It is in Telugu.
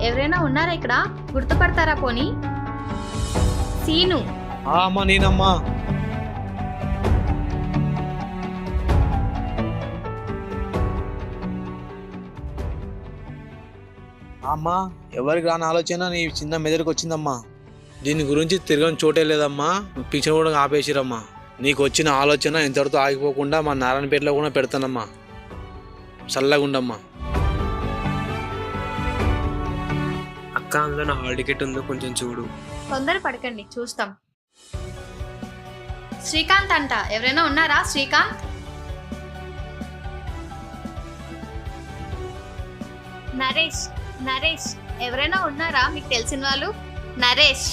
ఎవరైనా ఉన్నారా ఇక్కడ? గుర్తుపడతారా పోనీ? సీను. అమ్మా నేనమ్మా. అమ్మా ఎవరికి రాని ఆలోచన నీ చిన్న మెదడుకు వచ్చిందమ్మా. దీని గురించి తిరగని చోటే లేదమ్మా. పిక్చర్ కూడా ఆపేసిరమ్మా. నీకు వచ్చిన ఆలోచన ఇంతటితో ఆగిపోకుండా మా నారాయణపేటలో కూడా పెడతానమ్మా. చల్లగుండమ్మా. అక్క అందులో నా హాల్ టికెట్ ఉందో కొంచెం చూడు. తొందర పడకండి, చూస్తాం. శ్రీకాంత్ అంట, ఎవరైనా ఉన్నారా? శ్రీకాంత్. నరేష్. నరేష్ ఎవరైనా ఉన్నారా మీకు తెలిసిన వాళ్ళు? నరేష్.